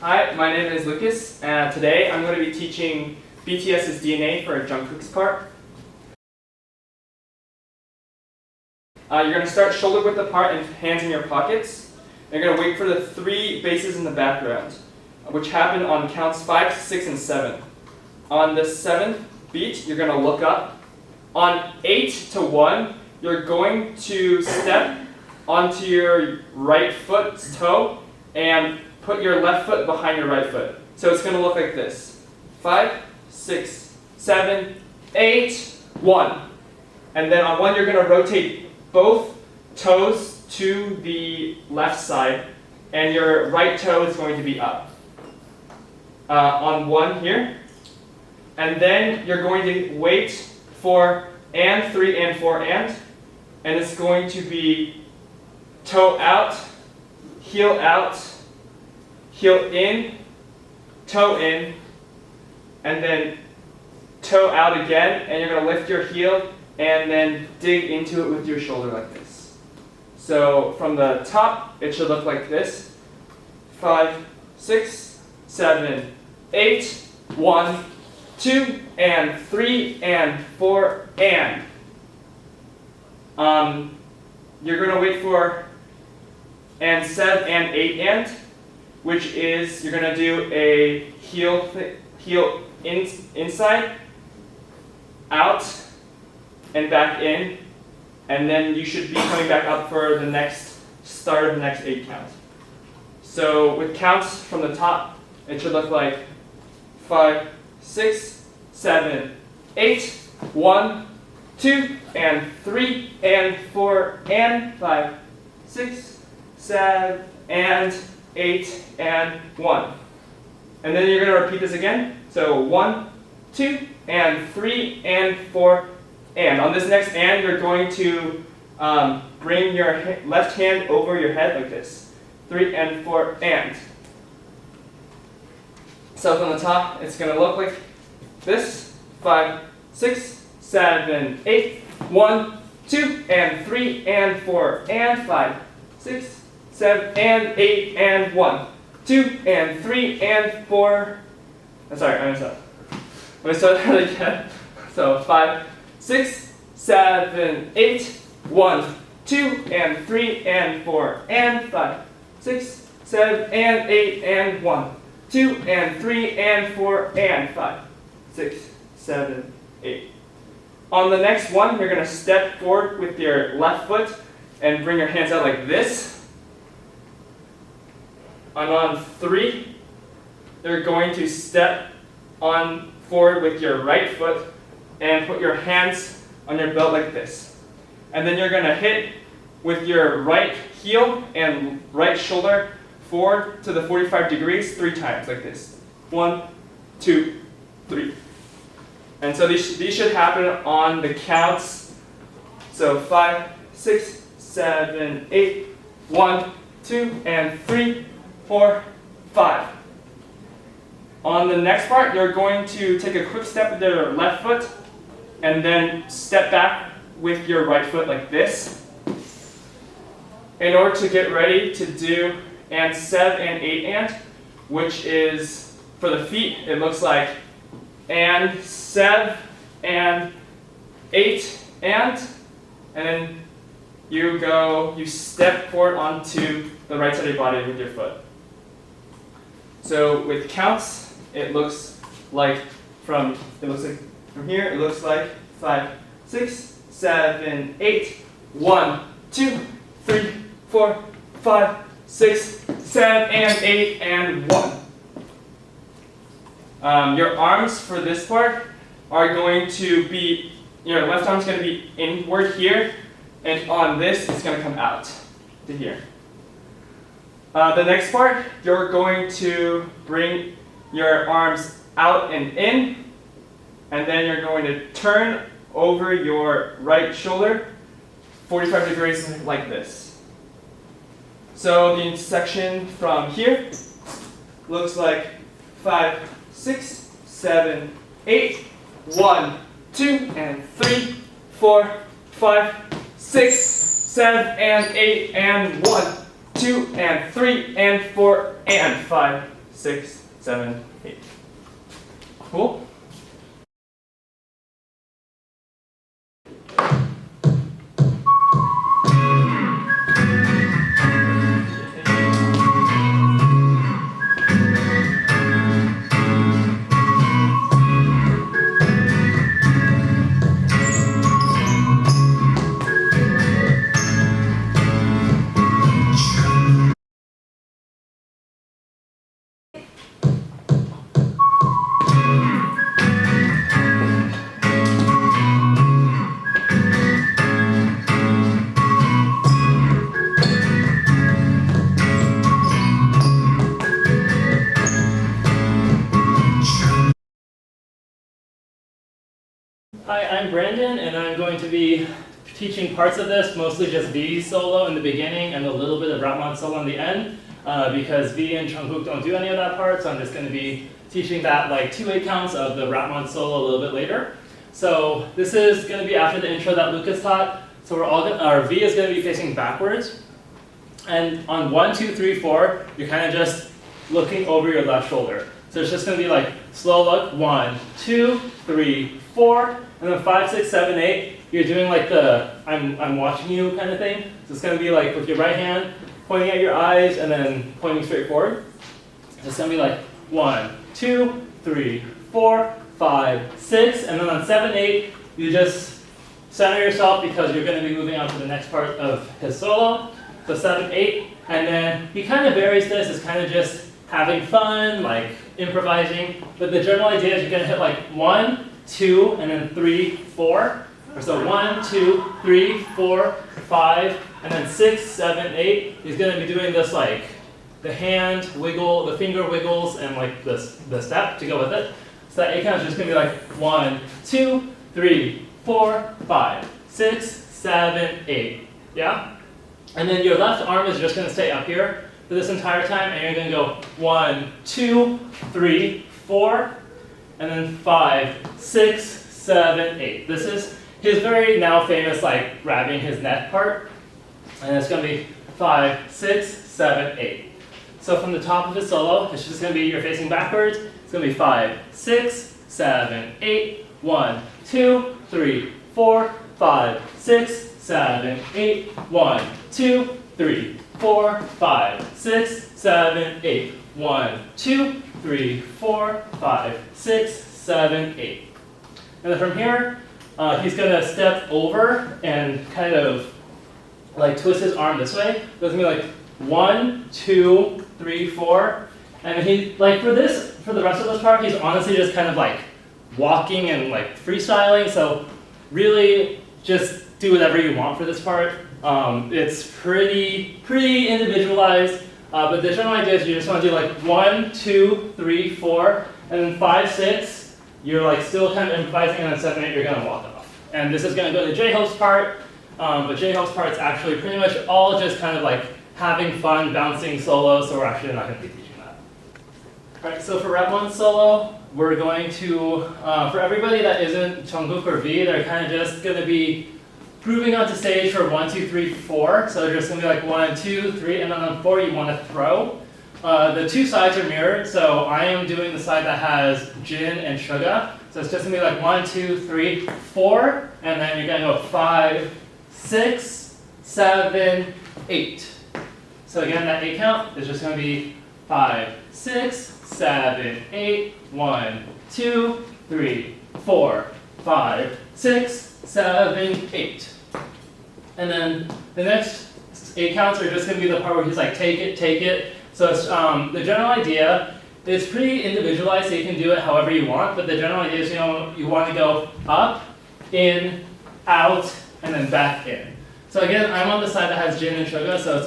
Hi, my name is Lucas, and today I'm going to be teaching BTS's DNA for Jungkook's part. You're going to start shoulder width apart and hands in your pockets. You're going to wait for the 3 basses in the background, which happen on counts 5, 6, and 7. On the 7th beat, you're going to look up. On 8 to 1, you're going to step onto your right foot's toe and put your left foot behind your right foot. So it's going to look like this. 5, 6, 7, 8, 1. And then on 1, you're going to rotate both toes to the left side, and your right toe is going to be up. On 1 here. And then you're going to wait for and 3 and 4 and it's going to be toe out, heel in, toe in, and then toe out again, and you're going to lift your heel and then dig into it with your shoulder like this. So from the top, it should look like this. 5, 6, 7, 8, 1, 2, and 3, and 4, and. You're going to wait for and 7 and 8 and, which is you're going to do a heel inside, out, and back in, and then you should be coming back up for the next start of the next 8 count. So with counts from the top, it should look like 5, 6, 7, 8, 1, 2, and 3, and 4, and 5, 6, 7, and 8, and 1. And then you're going to repeat this again. So 1, 2, and 3, and 4, and. On this next and, you're going to bring your left hand over your head like this. 3, and 4, and. So from the top, it's going to look like this. 5, 6, 7, 8, 1, 2, and 3, and 4, and 5, 6, 7, and 8, and 1, 2, and 3, and 4. Sorry, I messed up. Let me start that again. So 5, 6, 7, 8, 1, 2, and 3, and 4, and 5, 6, 7, and 8, and 1, 2, and 3, and 4, and 5, 6, 7, 8. On the next one, you're going to step forward with your left foot and bring your hands out like this. And on 3, you're going to step on forward with your right foot and put your hands on your belt like this. And then you're going to hit with your right heel and right shoulder forward to the 45 degrees 3 times like this. 1, 2, 3. And so these should happen on the counts. So 5, 6, 7, 8, 1, 2, and 3, 4, 5. On the next part, you're going to take a quick step with your left foot and then step back with your right foot like this. In order to get ready to do and 7 and 8 and, which is for the feet, it looks like and 7 and 8 and then you step forward onto the right side of your body with your foot. So with counts, it looks like from here, it looks like 5, 6, 7, 8, 1, 2, 3, 4, 5, 6, 7, and 8, and 1. Your arms for this part are going to be, your left arm is going to be inward here, and on this, it's going to come out to here. The next part, you're going to bring your arms out and in, and then you're going to turn over your right shoulder 45 degrees like this. So the section from here looks like 5, 6, 7, 8, 1, 2, and 3, 4, 5, 6, 7, and 8, and 1, 2, and 3, and 4, and 5, 6, 7, 8. Cool? Hi, I'm Brandon, and I'm going to be teaching parts of this, mostly just V solo in the beginning and a little bit of Rapmon solo in the end, because V and Jungkook don't do any of that part, so I'm just going to be teaching that like 2/8 counts of the Rapmon solo a little bit later. So this is going to be after the intro that Lucas taught, so our V is going to be facing backwards, and on 1, 2, 3, 4, you're kind of just looking over your left shoulder. So it's just going to be like slow look, 1, 2, 3, 4, and then 5, 6, 7, 8. You're doing like the I'm watching you kind of thing. So it's going to be like with your right hand pointing at your eyes and then pointing straight forward. So it's going to be like 1, 2, 3, 4, 5, 6, and then on 7, 8, you just center yourself because you're going to be moving on to the next part of his solo. So 7, 8, and then he kind of varies this. It's kind of just having fun, like improvising. But the general idea is you're going to hit like 1, 2, and then 3, 4. So 1, 2, 3, 4, 5, and then 6, 7, 8. He's going to be doing this like the hand wiggle, the finger wiggles, and like the step to go with it. So that 8 count is just going to be like 1, 2, 3, 4, 5, 6, 7, 8. Yeah? And then your left arm is just going to stay up here for this entire time, and you're going to go 1, 2, 3, 4, and then 5, 6, 7, 8. This is his very now famous like grabbing his neck part, and it's going to be 5, 6, 7, 8. So from the top of his solo, it's just going to be you're facing backwards. It's going to be 5, 6, 7, 8, 1, 2, 3, 4, 5, 6, 7, 8, 1, 2, 3, 4, 5, 6, 7, 8, 1, 2, 3, 4, 5, 6, 7, 8. And then from here, he's going to step over and kind of like twist his arm this way. So it's going to be like 1, 2, 3, 4. And he, like for the rest of this part, he's honestly just kind of like walking and like freestyling. So really just do whatever you want for this part. It's pretty individualized. But the general idea is you just want to do like 1, 2, 3, 4, and then 5, 6. You're like still kind of improvising, and then 7, 8, you're going to walk off. And this is going to go to J-Hope's part, but J-Hope's part's actually pretty much all just kind of like having fun, bouncing solo, so we're actually not going to be teaching that. Alright, so for Rapmon solo, we're going to, for everybody that isn't Jungkook or V, they're kind of just going to be proving onto stage for 1, 2, 3, 4. So they're just going to be like 1, 2, 3, and then on 4 you want to throw. The two sides are mirrored, so I am doing the side that has Jin and Suga. So it's just going to be like 1, 2, 3, 4, and then you're going to go 5, 6, 7, 8. So again, that 8 count is just going to be 5, 6, 7, 8, 1, 2, 3, 4, 5, 6, 7, 8. And then the next 8 counts are just going to be the part where he's like, take it, take it. So it's, the general idea is pretty individualized, so you can do it however you want, but the general idea is, you want to go up, in, out, and then back in. So again, I'm on the side that has Jin and Suga, so it's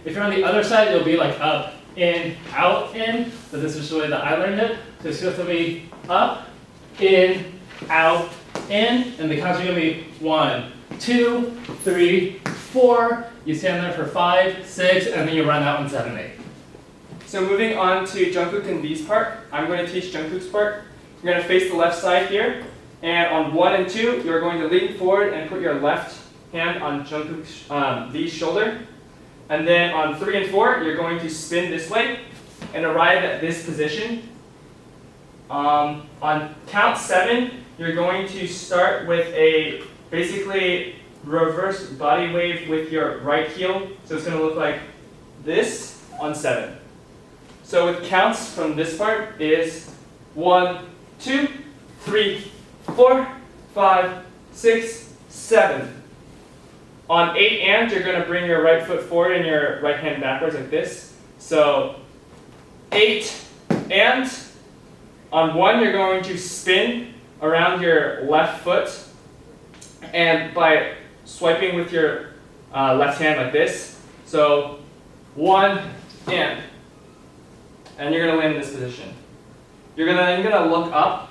if you're on the other side, it'll be like up, in, out, in, but this is the way that I learned it. So it's just going to be up, in, out, in, and the counts are going to be 1, 2, 3, 4. You stand there for 5, 6, and then you run out in 7, 8. So moving on to Jungkook and V's part, I'm going to teach Jungkook's part. You're going to face the left side here, and on 1 and 2, you're going to lean forward and put your left hand on Jungkook's V's shoulder. And then on 3 and 4, you're going to spin this way, and arrive at this position. On count 7, you're going to start with a basically reverse body wave with your right heel. So it's going to look like this on 7. So with counts from this part is 1, 2, 3, 4, 5, 6, 7. On 8 and, you're going to bring your right foot forward and your right hand backwards like this. So 8 and. On 1, you're going to spin around your left foot, and by swiping with your left hand like this. So 1 and you're going to land in this position. You're gonna look up,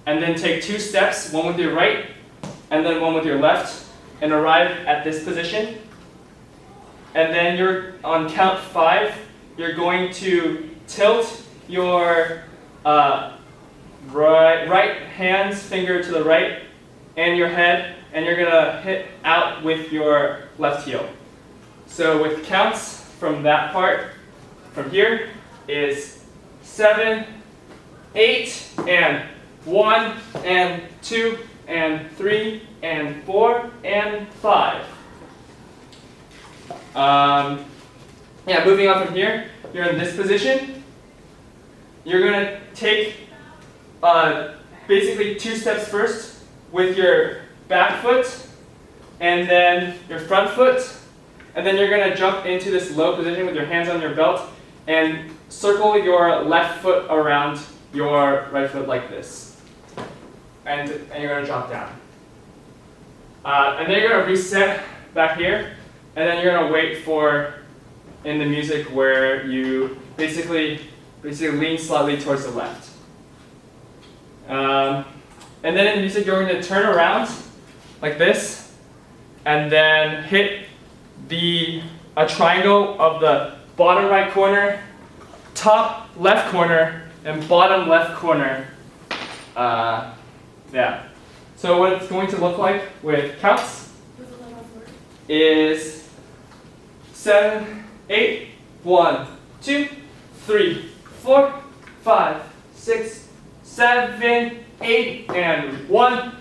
and then take 2 steps, one with your right, and then one with your left, and arrive at this position. And then you're on count 5. You're going to tilt your right hand's finger to the right and your head, and you're gonna hit out with your left heel. So with counts from that part, from here, is 7, 8, and 1, and 2, and 3, and 4, and 5. Moving on from here, you're in this position. You're gonna take basically 2 steps first with your back foot and then your front foot, and then you're going to jump into this low position with your hands on your belt and circle your left foot around your right foot like this, and you're going to drop down. And then you're going to reset back here, and then you're going to wait for in the music where you basically lean slightly towards the left. And then in the music, you're going to turn around like this, and then hit a triangle of the bottom right corner, top left corner, and bottom left corner. So what it's going to look like with counts is 7, 8, 1, 2, 3, 4, 5, 6, 7, 8, and 1,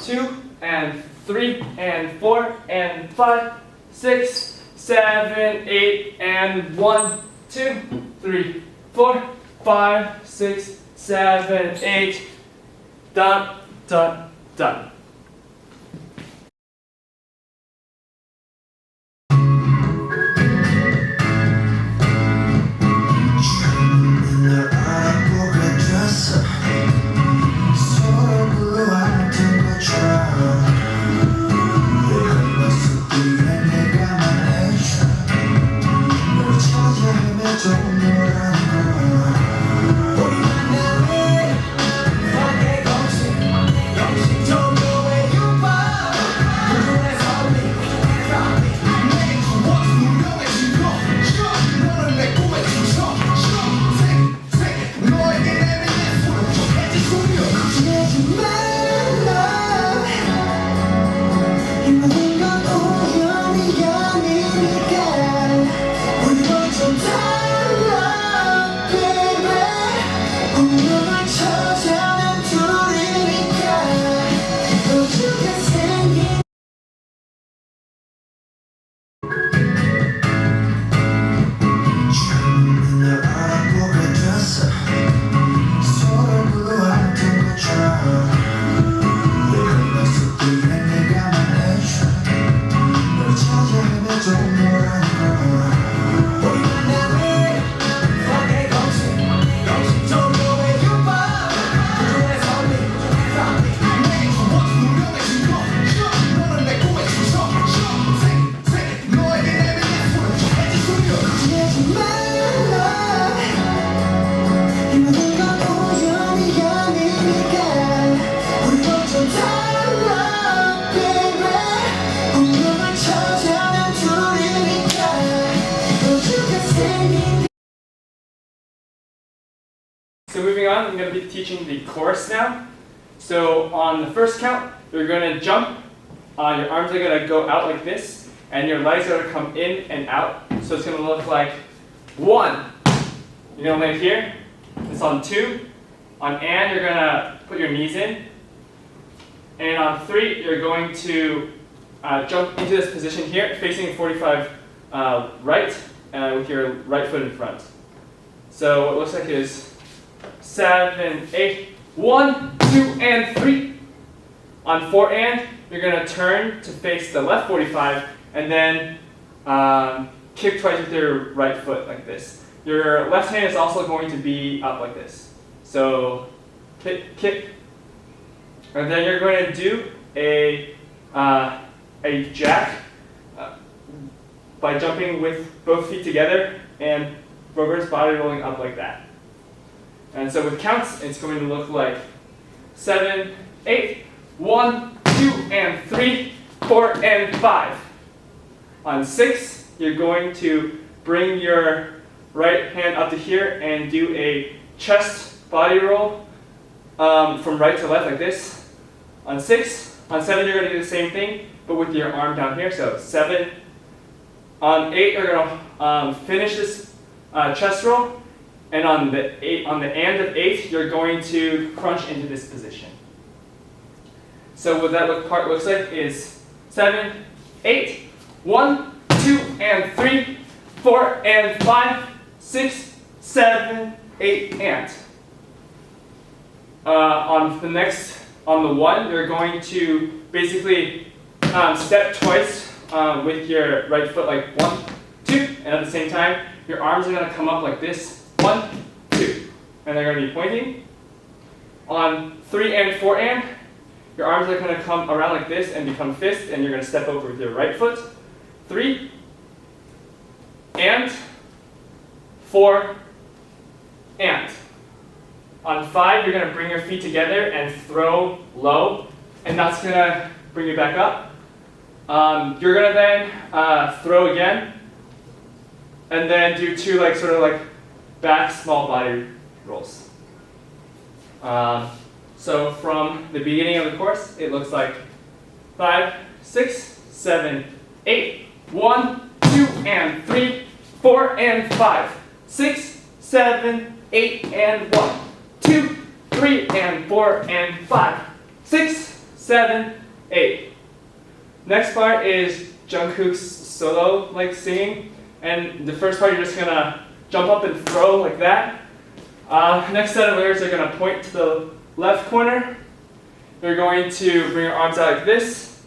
2, and 3, and 4, and 5, 6, 7, 8, and 1, 2, 3, 4, 5, 6, 7, 8. Done, done, done. So moving on, I'm going to be teaching the chorus now. So on the first count, you're going to jump. Your arms are going to go out like this, and your legs are going to come in and out. So it's going to look like 1, You're going to land here. It's on 2. On and, you're going to put your knees in. And on 3, you're going to jump into this position here, facing 45 right, with your right foot in front. So what it looks like is 7, 8, 1, 2, and 3. On 4 and, you're going to turn to face the left 45, and then kick twice with your right foot like this. Your left hand is also going to be up like this. So kick, kick. And then you're going to do a jack by jumping with both feet together and reverse body rolling up like that. And so with counts, it's going to look like 7, 8, 1, 2, and 3, 4, and 5. On 6, you're going to bring your right hand up to here and do a chest body roll from right to left like this. On 6, on 7, you're going to do the same thing, but with your arm down here. So 7. On 8, you're going to finish this chest roll, and on the end of 8, you're going to crunch into this position. So what that part looks like is 7, 8, 1, 2, and 3, 4, and 5, 6, 7, 8, and. On the 1, you're going to basically step twice with your right foot, like 1, 2, and at the same time, your arms are going to come up like this, 1, 2, and they're going to be pointing. On 3 and 4 and, your arms are going to come around like this and become fists, and you're going to step over with your right foot. 3 and 4 and. On 5, you're going to bring your feet together and throw low, and that's going to bring you back up. You're going to then throw again, and then do 2 sort of back small body rolls. So from the beginning of the course, it looks like 5, 6, 7, 8, 1, 2, and 3, 4, and 5, 6, 7, 8, and 1, 2, 3, and 4, and 5, 6, 7, 8. Next part is Jungkook's solo singing, and the first part you're just gonna jump up and throw like that. Next set of lyrics are gonna point to the left corner. You're going to bring your arms out like this,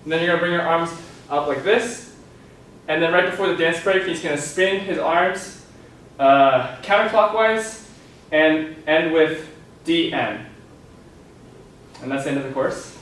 and then you're gonna bring your arms up like this, and then right before the dance break, he's gonna spin his arms counterclockwise and end with DM. And that's the end of the course.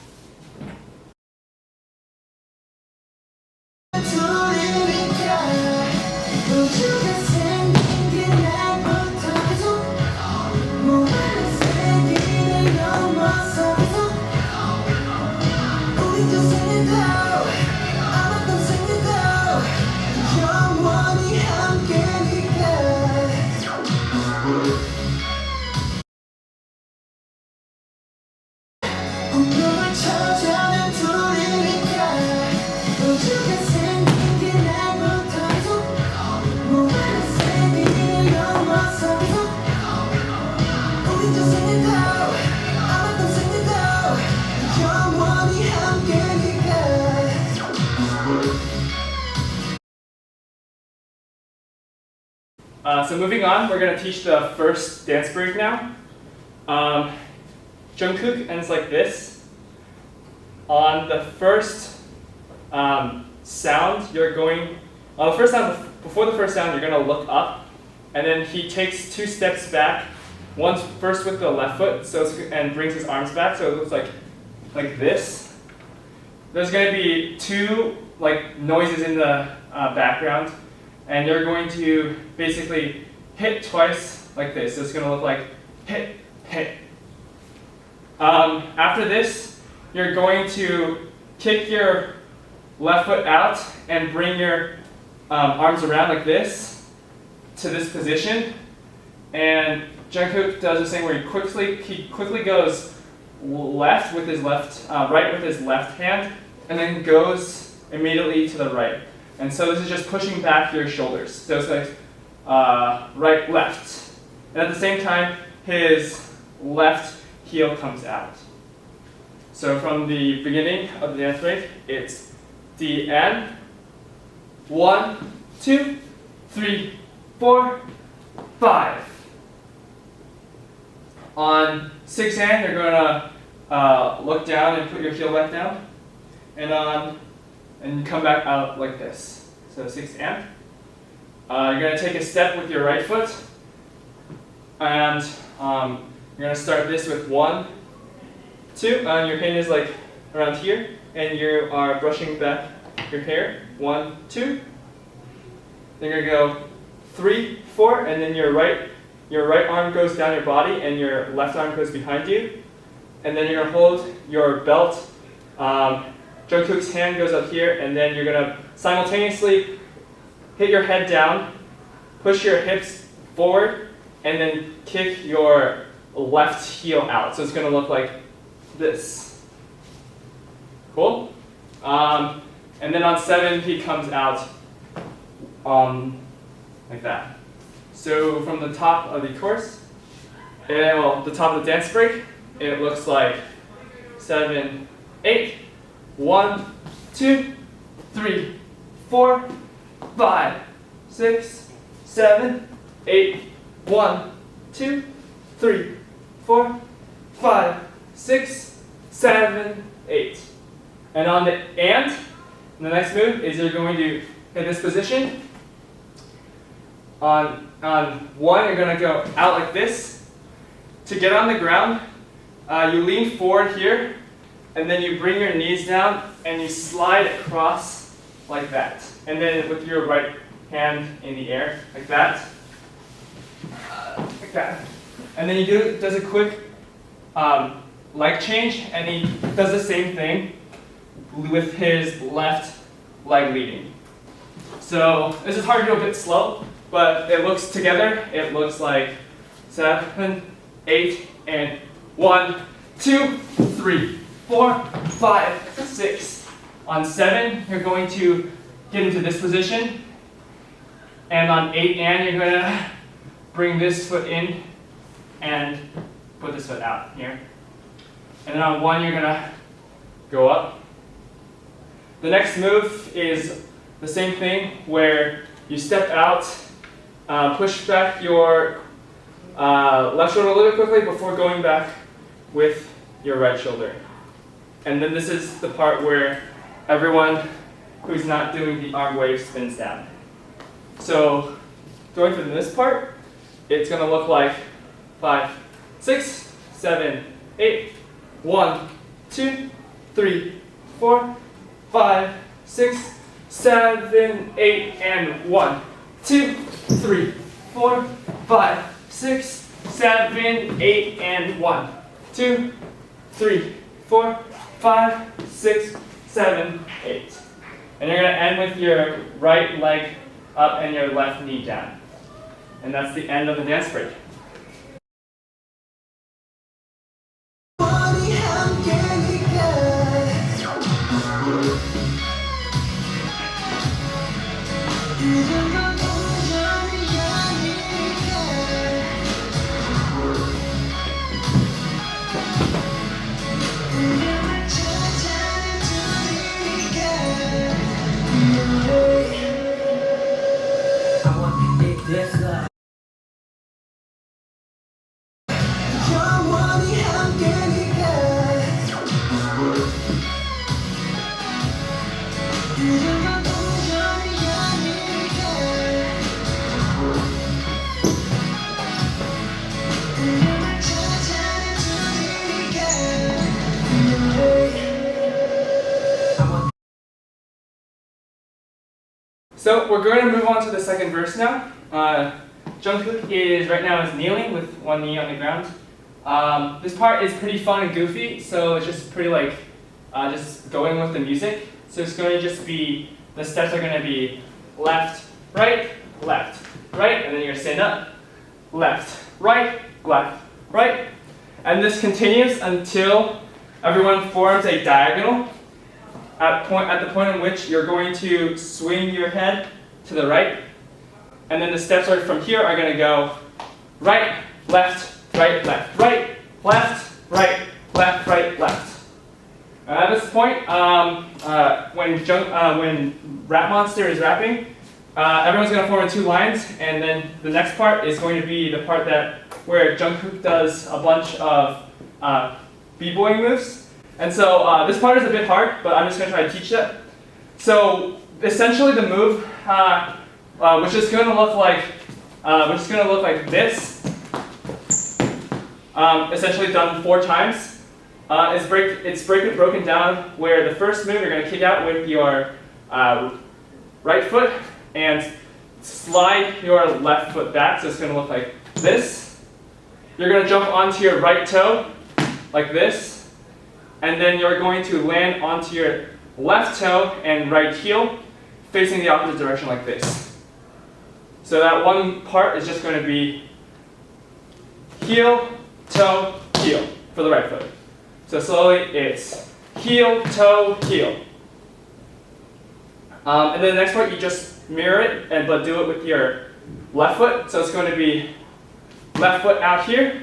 So moving on, we're going to teach the first dance break now. Jungkook ends like this. On the first sound, before the first sound, you're going to look up, and then he takes 2 steps back. First with the left foot, and brings his arms back, so it looks like this. There's going to be 2 noises in the background. And you're going to basically hit twice like this. So it's going to look like hit, hit. After this, you're going to kick your left foot out and bring your arms around like this to this position. And Jungkook does this thing where he quickly goes left with his right with his left hand, and then goes immediately to the right. And so this is just pushing back your shoulders. So it's like right, left, And at the same time, his left heel comes out. So from the beginning of the dance break, it's the and 1, 2, 3, 4, 5. On 6 and, you're going to look down and put your heel back down, and come back out like this. So 6 and. You're going to take a step with your right foot, and you're going to start this with 1, 2. Your hand is like around here, and you are brushing back your hair. 1, 2. Then you're going to go 3, 4, and then your right arm goes down your body, and your left arm goes behind you. And then you're going to hold your belt. Jungkook's hand goes up here, and then you're going to simultaneously hit your head down, push your hips forward, and then kick your left heel out. So it's going to look like this. Cool? And then on 7, he comes out like that. So from the top of the course, the top of the dance break, it looks like 7, 8, 1, 2, 3, 4, 5, 6, 7, 8, 1, 2, 3, 4, 5, 6, 7, 8. And on the the next move is you're going to hit this position. On 1, you're going to go out like this. To get on the ground, you lean forward here, and then you bring your knees down, and you slide across like that. And then with your right hand in the air, like that. Like that. And then he does a quick leg change, and he does the same thing with his left leg leading. So this is hard to do a bit slow, but it looks together. It looks like 7, 8, and 1, 2, 3, 4, 5, 6. On 7, you're going to get into this position, and on 8 and, you're going to bring this foot in and put this foot out here. And then on 1, you're going to go up. The next move is the same thing where you step out, push back your left shoulder a little bit quickly before going back with your right shoulder. And then this is the part where everyone who's not doing the arm wave spins down. So going from this part, it's going to look like 5, 6, 7, 8, 1, 2, 3, 4, 5, 6, 7, 8, and 1, 2, 3, 4, 5, 6, 7, 8, and 1, 2, 3, 4, 5, 6, 7, 8. And you're going to end with your right leg up and your left knee down. And that's the end of the dance break. So we're going to move on to the second verse now. Jungkook is right now kneeling with one knee on the ground. This part is pretty fun and goofy, so it's just pretty like just going with the music. So it's going to just be, the steps are going to be left, right, and then you're going to stand up, left, right. And this continues until everyone forms a diagonal at the point in which you're going to swing your head to the right. And then the steps from here are going to go right, left, right, left, right, left, right, left, right, left. At this point, when Rap Monster is rapping, everyone's going to form in 2 lines, and then the next part is going to be the part where Jungkook does a bunch of b-boying moves. And so this part is a bit hard, but I'm just going to try to teach it. So essentially the move, which is going to look like this, essentially done 4 times. It's broken down where the first move you're going to kick out with your right foot and slide your left foot back, so it's going to look like this. You're going to jump onto your right toe like this, and then you're going to land onto your left toe and right heel facing the opposite direction like this. So that one part is just going to be heel, toe, heel for the right foot. So slowly it's heel, toe, heel. And then the next part you just mirror it, but do it with your left foot. So it's going to be left foot out here,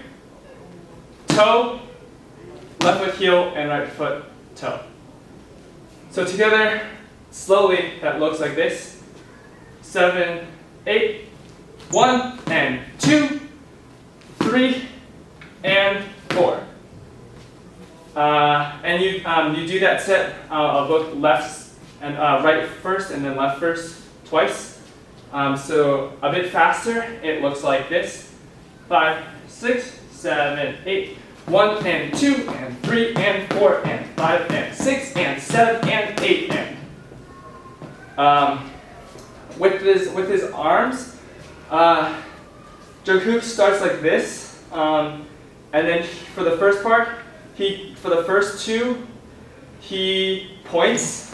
toe, left foot heel, and right foot toe. So together, slowly, that looks like this. 7, 8, 1, and 2, 3, and 4. And you do that set of both left and right first and then left first twice. So a bit faster, it looks like this. 5, 6, 7, 8, 1 and 2 and 3 and 4 and 5 and 6 and 7 and 8 and. With his arms, Jungkook starts like this, and then for the first part, for the first 2, he points,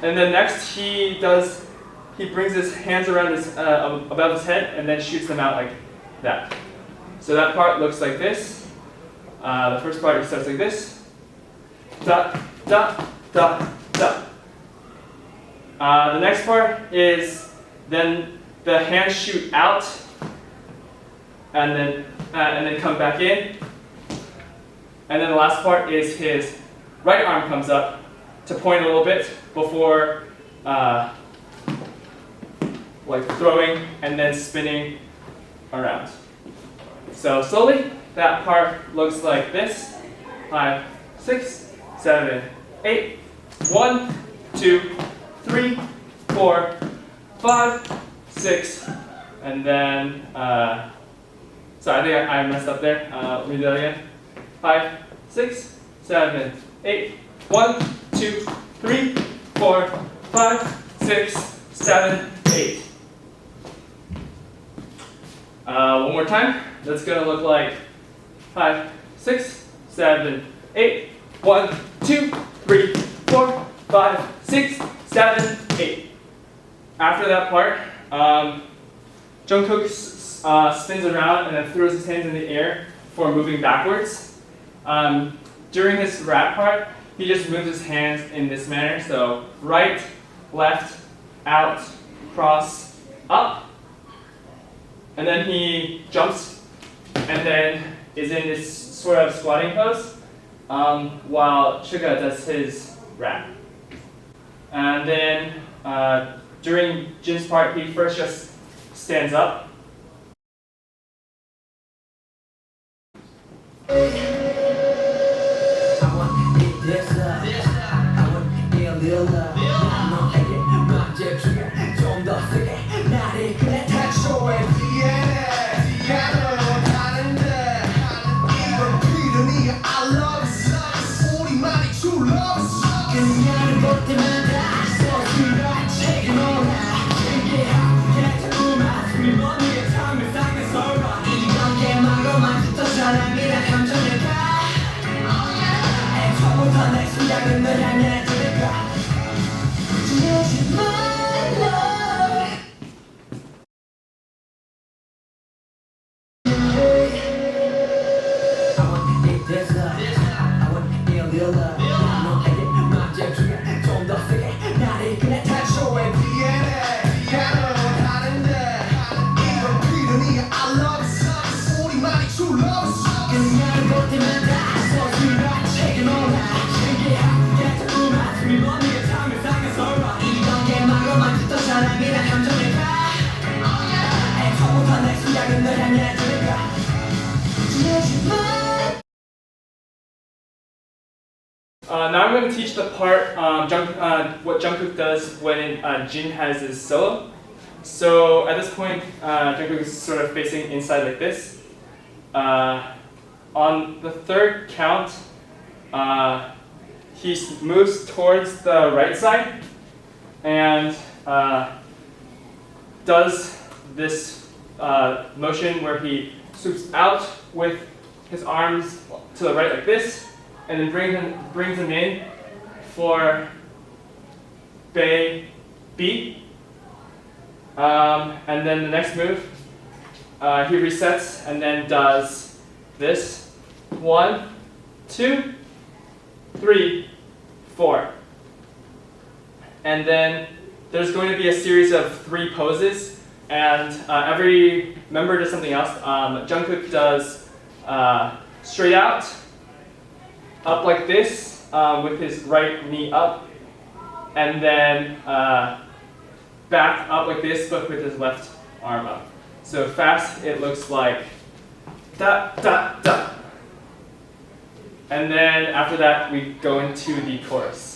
and then next he brings his hands around above his head and then shoots them out like that. So that part looks like this. The first part he starts like this. Da da da da. The next part is then the hands shoot out and then come back in. And then the last part is his right arm comes up to point a little bit before like throwing and then spinning around. So slowly, that part looks like this. 5, 6, 7, 8, 1, 2, 3, 4, 5, 6, and then, sorry, I think I messed up there. Let me do that again. 5, 6, 7, 8, 1, 2, 3, 4, 5, 6, 7, 8. One more time. That's going to look like 5, 6, 7, 8, 1, 2, 3, 4, 5, 6, 7, 8. After that part, Jungkook spins around and then throws his hands in the air for moving backwards. During his rap part, he just moves his hands in this manner. So right, left, out, cross, up. And then he jumps and then is in this sort of squatting pose while Suga does his rap. And then during Jin's part, he first just stands up. Money Now I'm going to teach the part what Jungkook does when Jin has his solo. So at this point, Jungkook is sort of facing inside like this. On the third count, he moves towards the right side and does this motion where he swoops out with his arms to the right like this, and then brings him in for Bay B. And then the next move, he resets and then does this. 1, 2, 3, 4. And then there's going to be a series of 3 poses, and every member does something else. Jungkook does straight out, up like this, with his right knee up, and then back up like this, but with his left arm up. So fast, it looks like da da da. And then after that, we go into the chorus.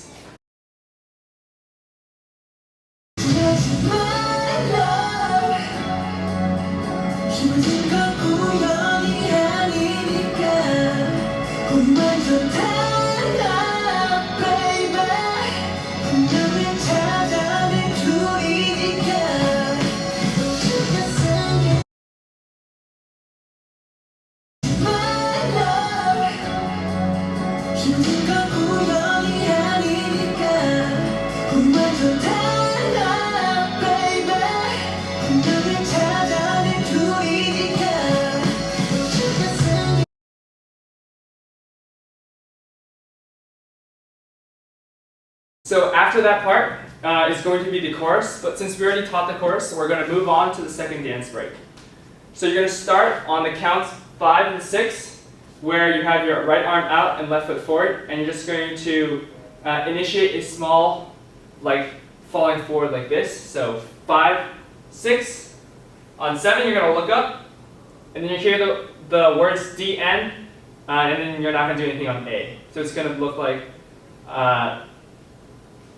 So after that part is going to be the chorus, but since we already taught the chorus, we're going to move on to the second dance break. So you're going to start on the counts 5 and 6, where you have your right arm out and left foot forward, and you're just going to initiate a small, like, falling forward like this. So 5, 6. On 7, you're going to look up, and then you hear the words D, N, and then you're not going to do anything on A. So it's going to look like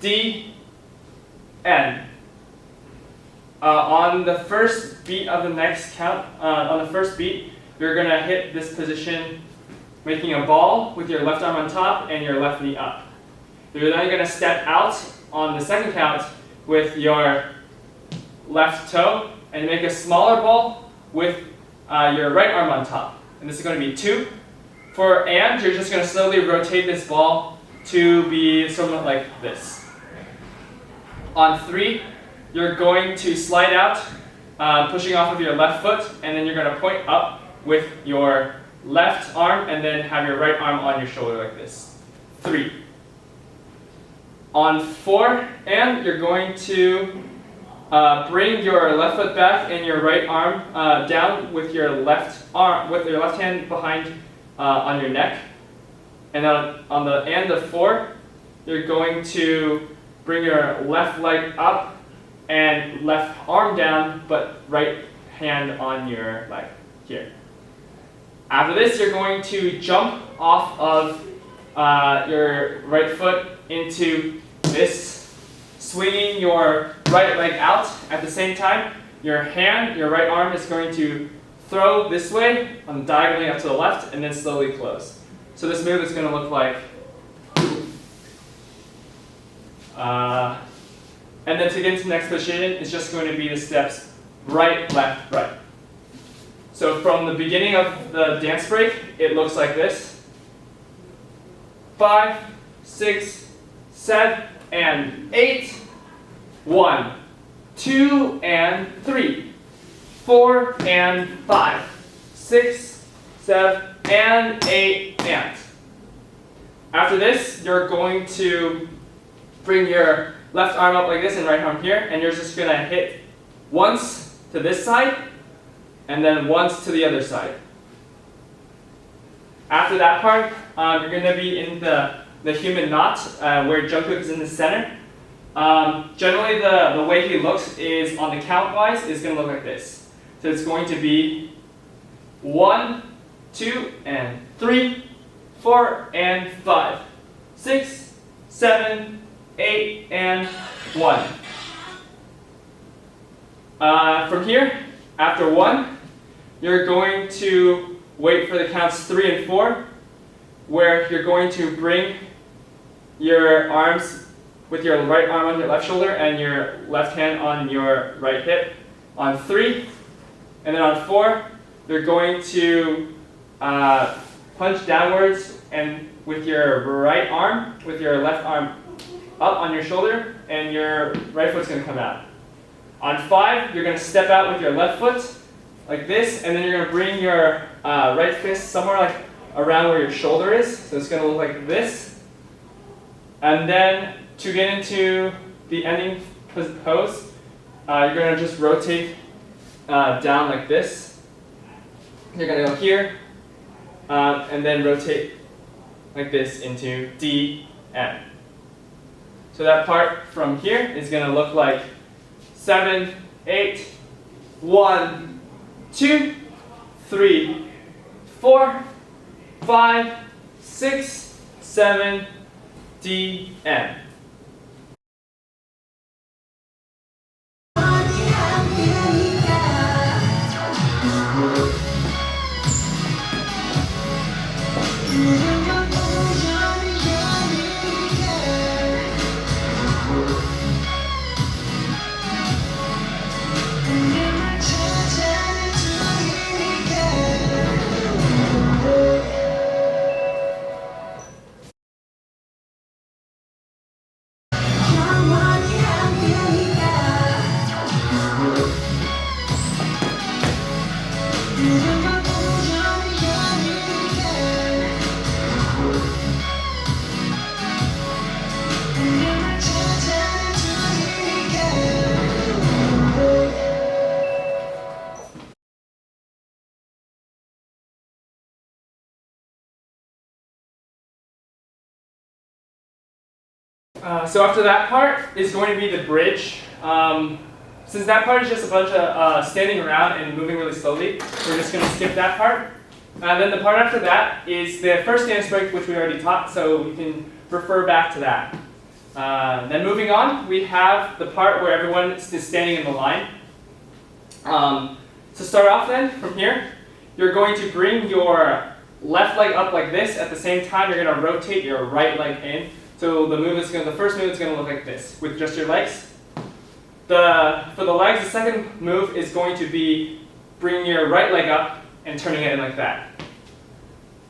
D, N. On the first beat of the next count, on the first beat, you're going to hit this position, making a ball with your left arm on top and your left knee up. You're then going to step out on the second count with your left toe and make a smaller ball with your right arm on top. And this is going to be 2. For and, you're just going to slowly rotate this ball to be somewhat like this. On 3, you're going to slide out, pushing off of your left foot, and then you're going to point up with your left arm and then have your right arm on your shoulder like this. 3. On 4, and you're going to bring your left foot back and your right arm down with your left hand behind on your neck. And then on the end of 4, you're going to bring your left leg up and left arm down, but right hand on your leg here. After this, you're going to jump off of your right foot into this, swinging your right leg out. At the same time, your right arm is going to throw this way, diagonally up to the left, and then slowly close. So this move is going to look like, and then to get into the next position, it's just going to be the steps right, left, right. So from the beginning of the dance break, it looks like this. 5, 6, 7, and 8. 1, 2, and 3. 4, and 5. 6, 7, and 8, and. After this, you're going to bring your left arm up like this and right arm here, and you're just going to hit once to this side, and then once to the other side. After that part, you're going to be in the human knot, where Jungkook is in the center. Generally, the way he looks is, on the count-wise, is going to look like this. So it's going to be 1, 2, and 3, 4, and 5, 6, 7, 8, and 1. From here, after 1, you're going to wait for the counts 3 and 4, where you're going to bring your arms with your right arm on your left shoulder and your left hand on your right hip on 3. And then on 4, you're going to punch downwards and with your right arm, with your left arm up on your shoulder, and your right foot's going to come out. On 5, you're going to step out with your left foot like this, and then you're going to bring your right fist somewhere like around where your shoulder is. So it's going to look like this. And then to get into the ending pose, you're going to just rotate down like this. You're going to go here, and then rotate like this into D, M. So that part from here is going to look like 7, 8, 1, 2, 3, 4, 5, 6, 7, D, M. So after that part is going to be the bridge. Since that part is just a bunch of standing around and moving really slowly, we're just going to skip that part. Then the part after that is the first dance break, which we already taught, so you can refer back to that. Then moving on, we have the part where everyone is standing in the line. To start off then, from here, you're going to bring your left leg up like this. At the same time, you're going to rotate your right leg in. So the first move is going to look like this, with just your legs. For the legs, the second move is going to be bringing your right leg up and turning it in like that.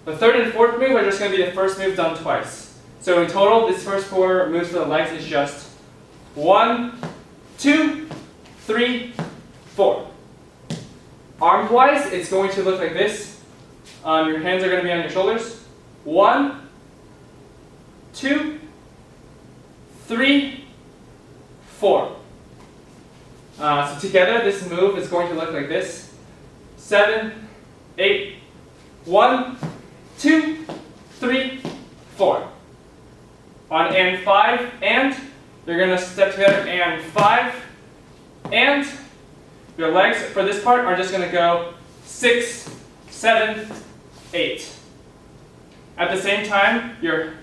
The third and fourth move are just going to be the first move done twice. So in total, this first 4 moves for the legs is just 1, 2, 3, 4. Arms-wise, it's going to look like this. Your hands are going to be on your shoulders. 1, 2, 3, 4. So together, this move is going to look like this. 7, 8, 1, 2, 3, 4. On and 5, and you're going to step together and 5, and your legs for this part are just going to go 6, 7, 8. At the same time, your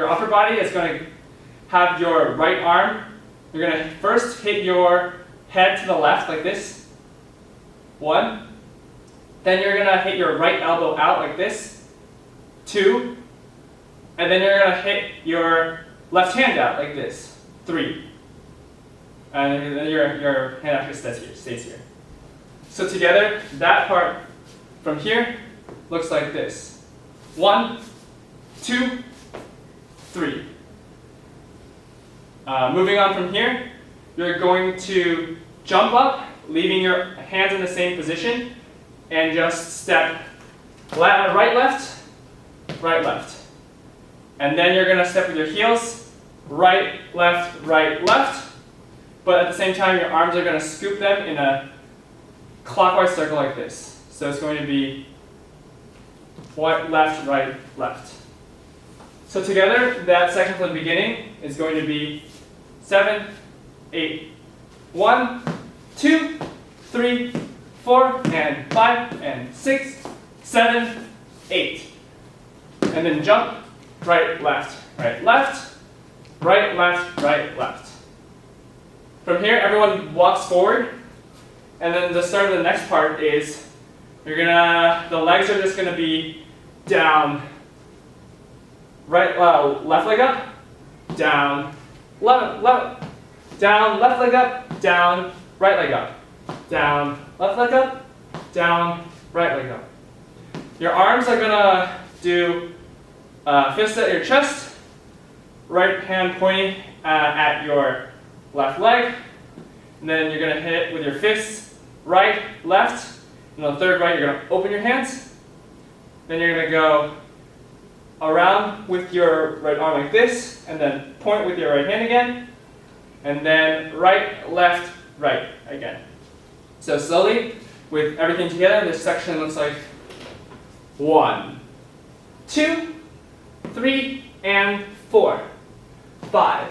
upper body is going to have your right arm. You're going to first hit your head to the left like this. 1. Then you're going to hit your right elbow out like this. 2. And then you're going to hit your left hand out like this. 3. And then your hand actually stays here. So together, that part from here looks like this. 1, 2, 3. Moving on from here, you're going to jump up, leaving your hands in the same position, and just step right, left, right, left. And then you're going to step with your heels, right, left, but at the same time your arms are going to scoop them in a clockwise circle like this. So it's going to be left, right, left. So together, that section from the beginning is going to be 7, 8, 1, 2, 3, 4, and 5, and 6, 7, 8. And then jump, right, left, right, left, right, left, right, left. From here, everyone walks forward, and then the start of the next part is the legs are just gonna be down, right, left leg up, down, down, left leg up, down, right leg up, down, left leg up, down, right leg up. Your arms are gonna do fist at your chest, right hand pointing at your left leg, and then you're gonna hit with your fists, right, left, and on the third right, you're gonna open your hands. Then you're gonna go around with your right arm like this, and then point with your right hand again, and then right, left, right again. So slowly, with everything together, this section looks like 1, 2, 3, and 4, 5,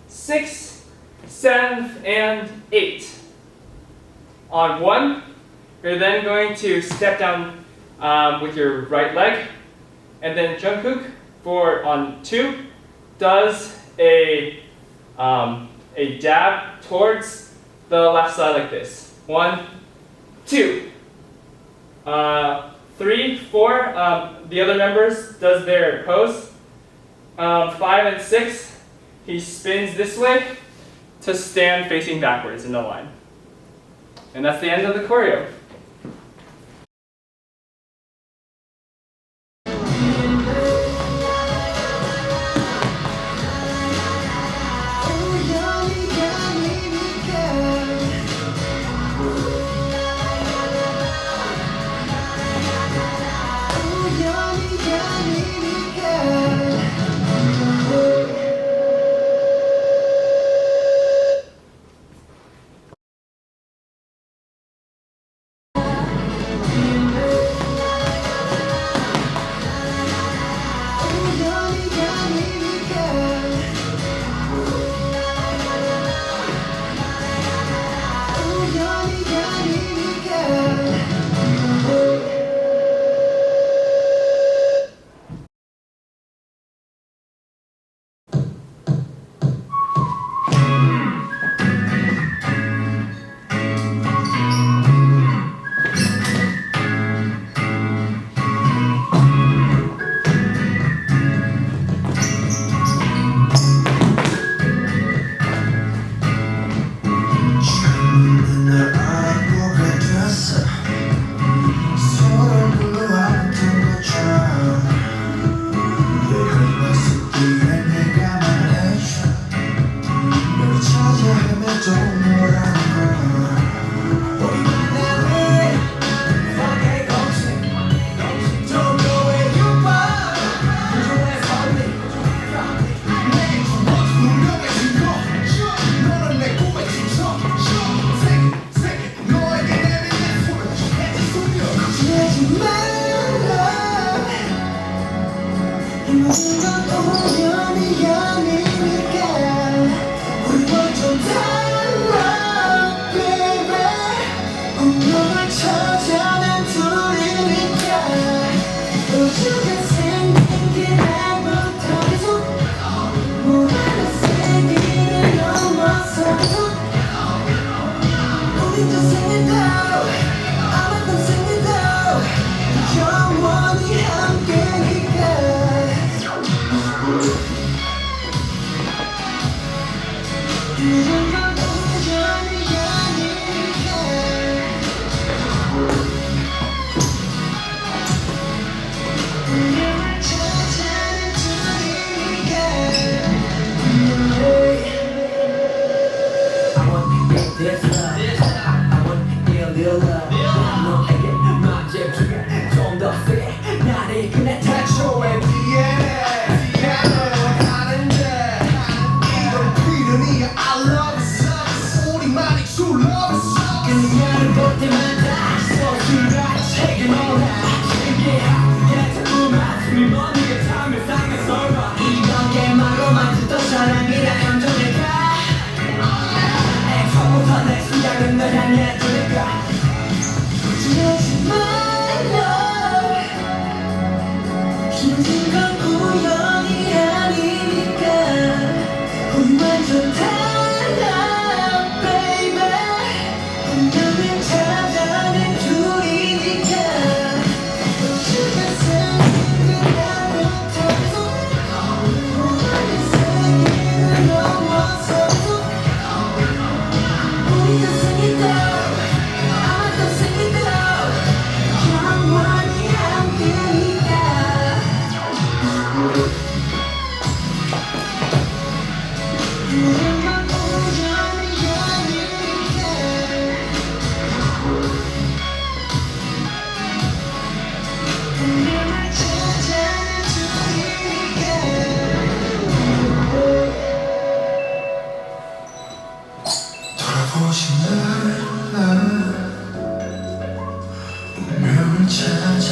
6, 7, and 8. On 1, you're then going to step down with your right leg, and then Jungkook on 2 does a dab towards the left side like this. 1, 2, 3, 4. The other members does their pose. 5 and 6, he spins this way to stand facing backwards in the line. And that's the end of the choreo.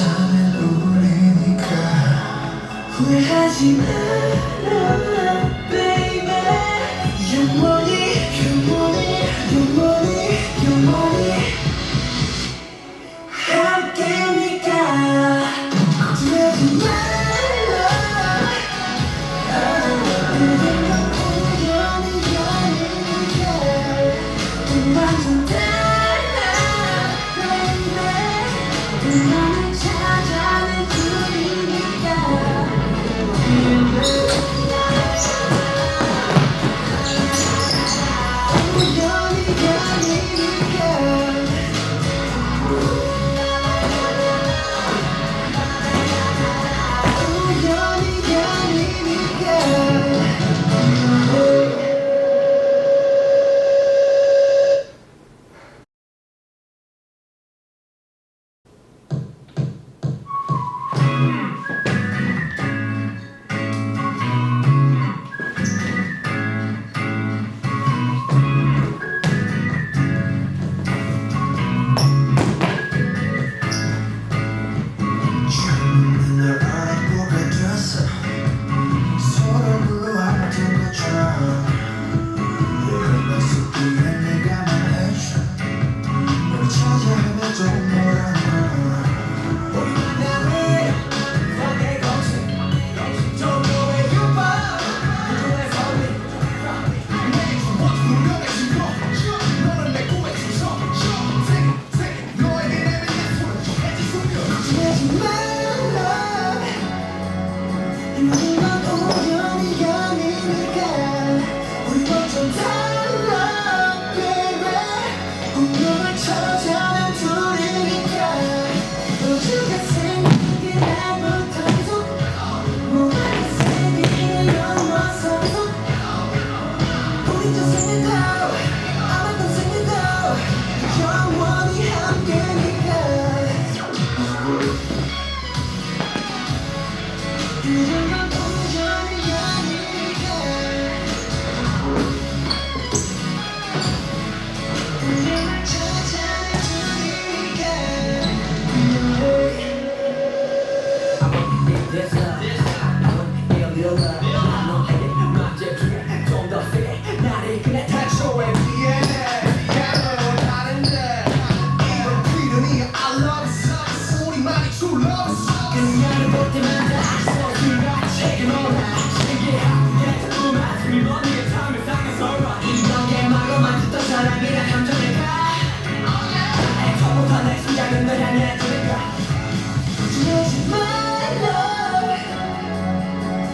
찾아낸 우리니까 후회하지 마라 baby 영원히 영원히 영원히 영원히 함께니까 걱정하지 말라 그대가 우연히 연이니까 완전 달라 baby 너를 찾아낸 둘이니까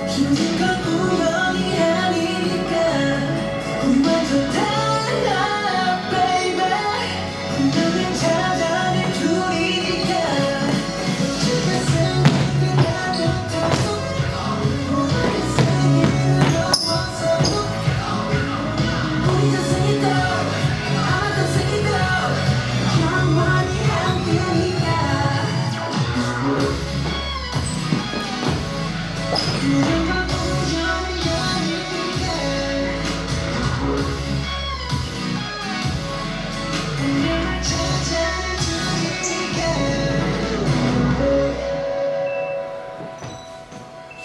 힘든 건 우연이 아니니까 우리 완전 달라 baby 운명을 찾아낸 둘이니까 어떻게 생각을 못해서 뭐하게 생일을 넘어서도 우리 더 생일도 아마 더 생일도 영원히 함께니까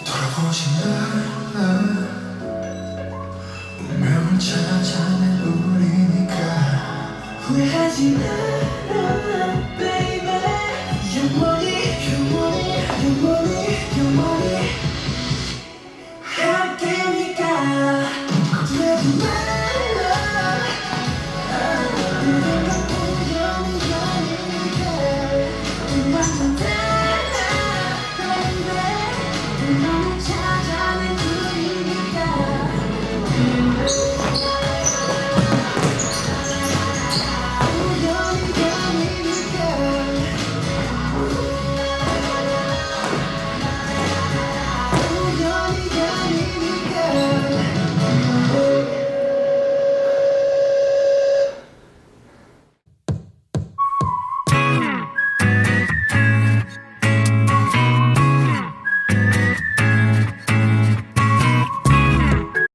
돌아보지 마라 운명을 찾아낸 우리니까 후회하지 마라 baby